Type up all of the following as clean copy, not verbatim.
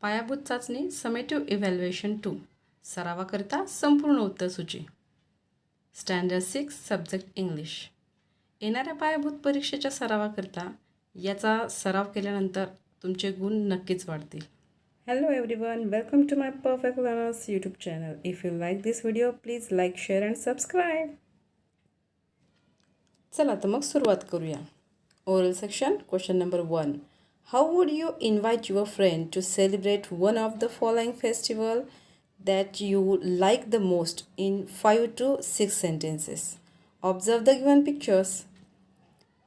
पायाभूत चाचणी summative evaluation 2 सरावाकरिता संपूर्ण उत्तरसूची स्टँडर्ड 6 सब्जेक्ट इंग्लिश. येणाऱ्या पायाभूत परीक्षेच्या सरावाकरिता याचा सराव केल्यानंतर तुमचे गुण नक्कीच वाढतील. Hello everyone, welcome to my perfect learners YouTube channel. If you like this video please like, share and subscribe. चला तर मग सुरुवात करूया. Oral section question number 1. How would you invite your friend to celebrate one of the following festival that you like the most in 5 to 6 sentences? Observe the given pictures.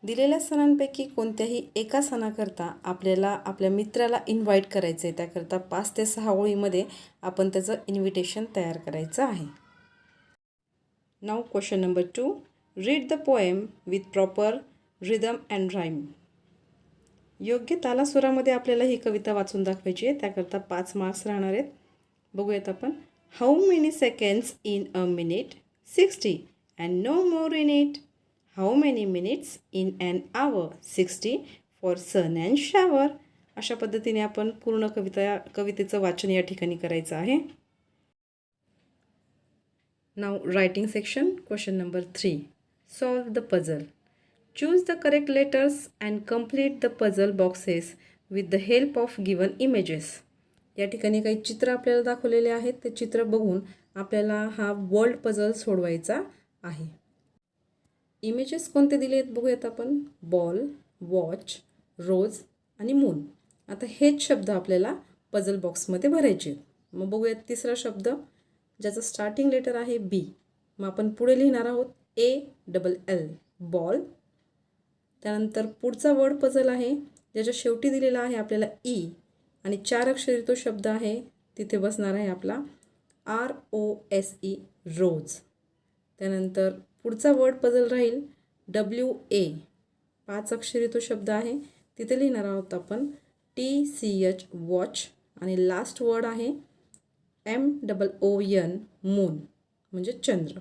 दिलेल्या सणांपैकी कोणत्याही एका सणाकरता आपल्याला आपल्या मित्राला इन्व्हाइट करायचं आहे. त्याकरता 5 ते 6 ओळीमध्ये आपण त्याचं इन्व्हिटेशन तयार करायचं आहे. Now question number 2. Read the poem with proper rhythm and rhyme. योग्य तालासुरामध्ये आपल्याला ही कविता वाचून दाखवायची आहे. त्याकरता 5 मार्क्स राहणार आहेत. बघूयात आपण. How many seconds in a minute? 60 and no more in it. How many minutes in an hour? 60 for sun and shower. अशा पद्धतीने आपण पूर्ण कवितेचं वाचन या ठिकाणी करायचं आहे. Now writing section question number 3. Solve the puzzle. Choose the correct letters and complete the puzzle boxes with the help of given images. या ठिकाणी काही चित्र आपल्याला दाखवलेले आहेत. ते चित्र बघून आपल्याला हा वर्ल्ड पझल सोडवायचा आहे. इमेजेस कोणते दिले आहेत बघूयात आपण. बॉल, वॉच, रोज आणि मून. आता हेच शब्द आपल्याला पझल बॉक्समध्ये भरायचे आहेत. मग बघूयात तिसरा शब्द ज्याचं स्टार्टिंग लेटर आहे बी. मग आपण पुढे लिहिणार आहोत ALL बॉल. त्यानंतर पुढचा वर्ड पझल आहे ज्याच्या शेवटी दिलेला आहे आपल्याला ई आणि 4 अक्षरी तो शब्द आहे. तिथे बसणार आहे आपला ROSE रोज. त्यानंतर पुढचा वर्ड पझल राहील WA. 5 अक्षरी तो शब्द आहे. तिथे लिहिणार आहोत आपण TCH वॉच आणि लास्ट वर्ड आहे MOON मून म्हणजे चंद्र.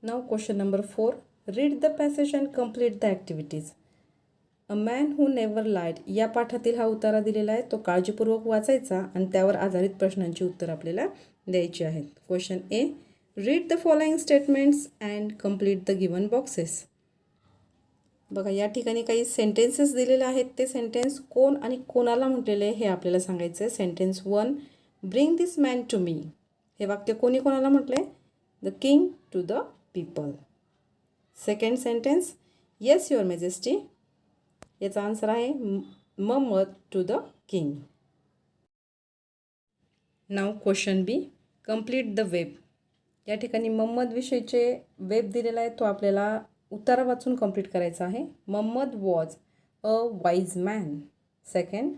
Now question number 4. Read the passage and complete the activities. A man who never lied या पाठातील हा उतारा दिलेला आहे. तो काळजीपूर्वक वाचायचा आणि त्यावर आधारित प्रश्नांची उत्तर आपल्याला द्यायची आहेत. Question A. Read the following statements and complete the given boxes. बघा या ठिकाणी काही सेंटेन्सेस दिलेले आहेत. ते सेंटेन्स कोण आणि कोणाला म्हटलेले हे आपल्याला सांगायचं आहे. Sentence 1. Bring this man to me. हे वाक्य कोणी कोणाला म्हटले? The king to the people. Second sentence. Yes your majesty. याचा आन्सर आहे Mohammed to the king. Now question B. Complete the web. या ठिकाणी मोहम्मद विषयीचे वेब दिलेला आहे. तो आपल्याला उतारा वाचून कंप्लीट करायचा आहे. Mohammed was a wise man. Second.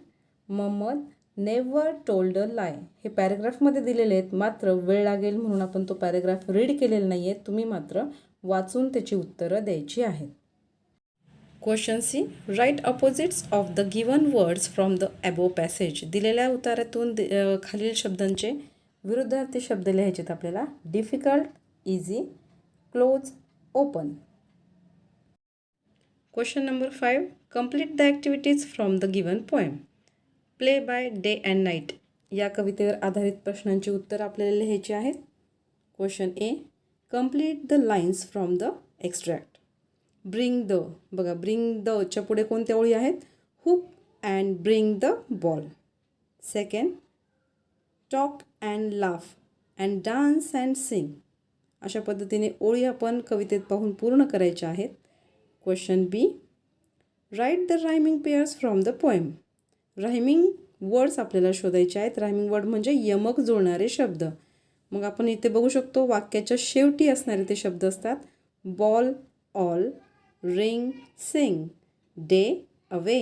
Mohammed never told a lie. हे पॅरेग्राफमध्ये दिलेले आहेत. मात्र वेळ लागेल म्हणून आपण तो पॅरेग्राफ रीड केलेला नाही आहे. तुम्ही मात्र वाचून त्याची उत्तरं द्यायची आहेत. Question C. Write opposites of the given words from the above passage. दिलेल्या उतारातून खालील शब्दांचे विरुद्धार्थी शब्द लिहायचे आहेत आपल्याला. Difficult, easy, close, open. Question number 5. Complete the activities from the given poem. Play by day and night या कवितेवर आधारित प्रश्नांची उत्तर आपल्याला लिहायची आहेत. Question A. Complete the lines from the extract. Bring the. बघा ब्रिंग दच्या पुढे कोणत्या ओळी आहेत? Hook and bring the ball. Second. Talk and laugh and dance and sing. अशा पद्धतीने ओळी आपण कवितेत पाहून पूर्ण करायच्या आहेत. Question B. Write the rhyming pairs from the poem. Rhyming words आपल्याला शोधायचे आहेत. रायमिंग वर्ड म्हणजे यमक जुळणारे शब्द. मग आपण इथे बघू शकतो वाक्याच्या शेवटी असणारे ते शब्द असतात. Ball, all, ring, sing, day, away.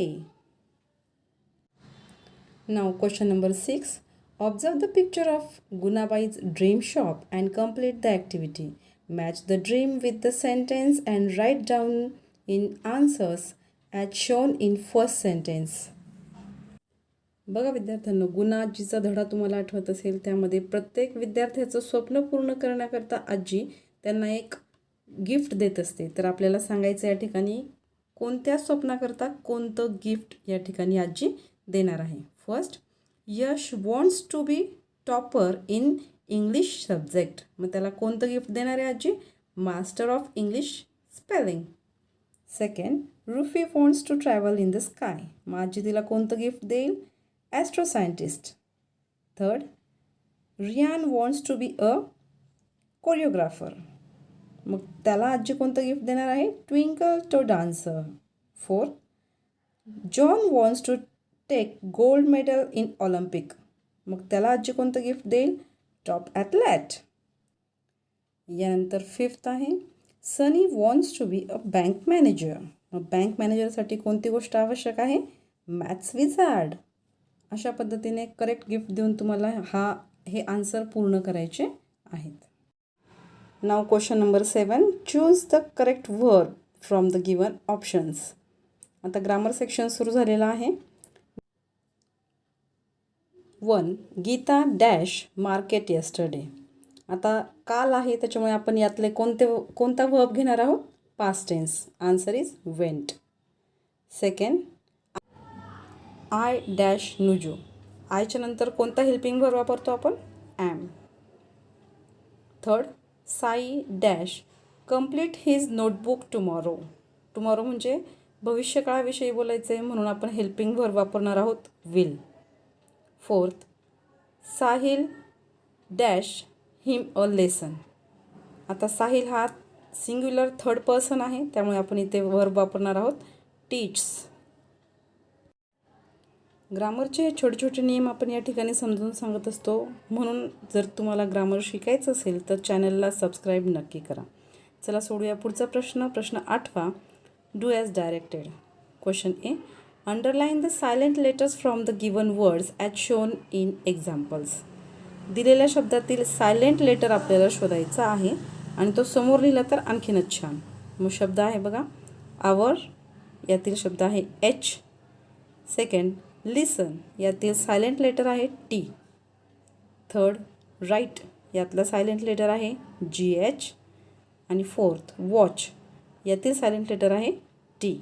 Now question number 6. Observe the picture of Gunabai's dream shop and complete the activity. Match the dream with the sentence and write down in answers as shown in first sentence. बघा विद्यार्थ्यांनो, गुणाजीचा धडा तुम्हाला आठवत असेल. त्यामध्ये प्रत्येक विद्यार्थ्याचं स्वप्न पूर्ण करण्याकरता आजी त्यांना एक गिफ्ट देत असते. तर आपल्याला सांगायचं या ठिकाणी कोणत्या स्वप्नाकरता कोणतं गिफ्ट या ठिकाणी आजी देणार आहे. First, Yash wants to be topper in English subject. मग त्याला कोणतं गिफ्ट देणार आहे आजी? Master of English spelling. Second, Rufi wants to travel in the sky. मग आजी तिला कोणतं गिफ्ट देईल? Astro scientist. Third, Riyan wants to be a choreographer. मग त्याला आजी कोणतं गिफ्ट देणार आहे? Twinkle toe dancer. Fourth, John wants to take gold medal in Olympic. मग त्याला आजी कोणतं गिफ्ट देईल? Top athlete. यानंतर फिफ्थ आहे, Sunny wants to be a bank manager. मग बँक मॅनेजरसाठी कोणती गोष्ट आवश्यक आहे? Maths wizard. अशा पद्धतीने करेक्ट गिफ्ट देऊन तुम्हाला हे आन्सर पूर्ण करायचे आहेत. Now question number 7, choose the correct verb from the given options. आता ग्रामर सेक्शन सुरू झालेलं आहे. 1, गीता डॅश मार्केट येस्टरडे. आता काल आहे त्याच्यामुळे आपण यातले कोणता वर्ब घेणार आहोत? Past tense. Answer is went. Second, I dash नुजू. आयच्या नंतर कोणता हेल्पिंग वर्ब वापरतो आपण? Am. Third, Sai dash complete his notebook tomorrow. Tomorrow म्हणजे भविष्यकाळाविषयी बोलायचे म्हणून आपण हेल्पिंग वर्ब वापरणार आहोत will. Fourth, Sahil dash him a lesson. आता साहिल हा सिंग्युलर थर्ड पर्सन आहे त्यामुळे आपण इथे वर्ब वापरणार आहोत टीच्स. ग्रामरचे हे छोटे छोटे नियम आपण या ठिकाणी समजून सांगत असतो, म्हणून जर तुम्हाला ग्रामर शिकायचं असेल तर चॅनलला सबस्क्राईब नक्की करा. चला सोडूया पुढचा प्रश्न. प्रश्न 8वा, do as directed. Question A, underline the silent letters from the given words as shown in examples. दिलेल्या शब्दातील सायलेंट लेटर आपल्याला शोधायचा आहे आणि तो समोर लिहिला तर आणखीनच छान. मग शब्द आहे बघा, आवर यातील शब्द आहे एच. सेकंड, लिसन यातील सायलेंट लेटर आहे टी. थर्ड, राईट यातला सायलेंट लेटर आहे जी एच. आणि फोर्थ, वॉच यातील सायलेंट लेटर आहे T.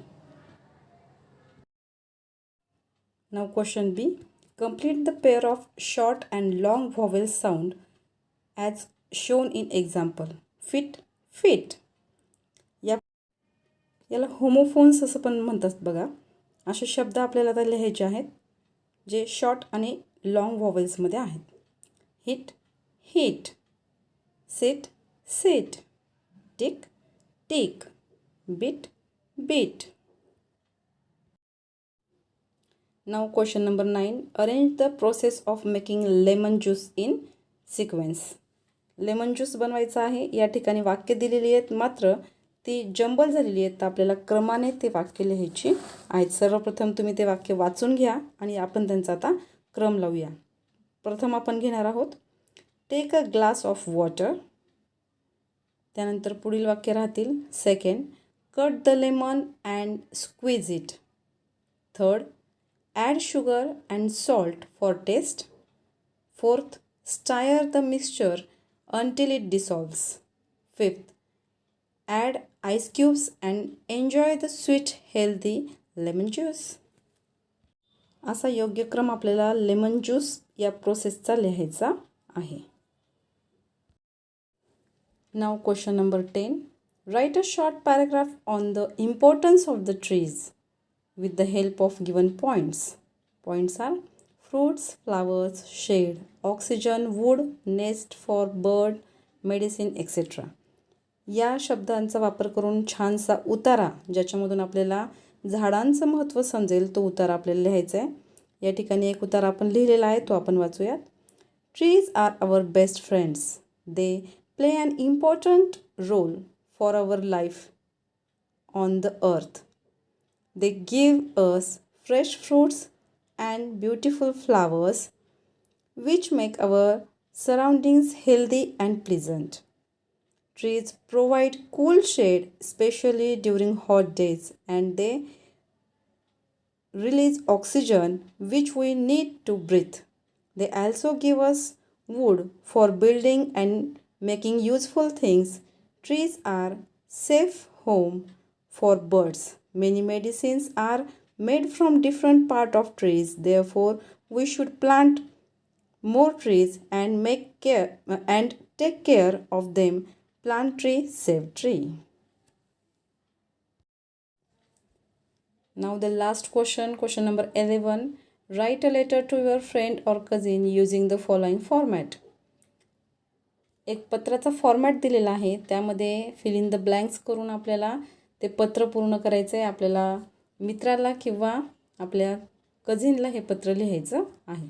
Now question B, complete the pair of short and long vowel sound as shown in example. Fit, fit. याला homophones असं पण म्हणतात बघा. असे शब्द आपल्याला आता लिहायचे आहेत जे शॉर्ट आणि लॉंग व्हॉवेल्समध्ये आहेत. Hit, hit. Sit, sit. Tick, tick. Beat, beat. Now question number 9, arrange the process of making lemon juice in sequence. Lemon juice बनवायचा आहे. या ठिकाणी वाक्य दिलेली आहेत मात्र ती जंबल झालेली आहेत तर आपल्याला क्रमाने ते वाक्य लिहायची आहेत. सर्वप्रथम तुम्ही ते वाक्य वाचून घ्या आणि आपण त्यांचा आता क्रम लावूया. प्रथम आपण घेणार आहोत take a glass of water. त्यानंतर पुढील वाक्य राहतील second, cut the lemon and squeeze it. Third, add sugar and salt for taste. Fourth, stir the mixture until it dissolves. Fifth, add ice cubes and enjoy the sweet healthy lemon juice. असा योग्य क्रम आपल्याला lemon juice या प्रोसेसचा लिहायचा आहे. Now question number 10, write a short paragraph on the importance of the trees with the help of given points. Points are fruits, flowers, shade, oxygen, wood, nest for bird, medicine, etc. या शब्दांचा वापर करून छानसा उतारा ज्याच्यामधून आपल्याला झाडांचं महत्त्व समजेल तो उतारा आपल्याला लिहायचा आहे. या ठिकाणी एक उतारा आपण लिहिलेला आहे तो आपण वाचूयात. Trees are our best friends. They play an important role for our life on the earth. They give us fresh fruits and beautiful flowers which make our surroundings healthy and pleasant. Trees provide cool shade especially during hot days and they release oxygen which we need to breathe. They also give us wood for building and making useful things. Trees are safe home for birds. Many medicines are made from different part of trees. Therefore, we should plant more trees and take care of them. Plant tree, save tree. Now the last question number 11. Write a letter to your friend or cousin using the following format. एक पत्राचा format दिलेला आहे, त्यामध्ये fill in the blanks करून आपल्याला ते पत्र पूर्ण करायचं आहे. आपल्याला मित्राला किंवा आपल्या कझिनला हे पत्र लिहायचं आहे.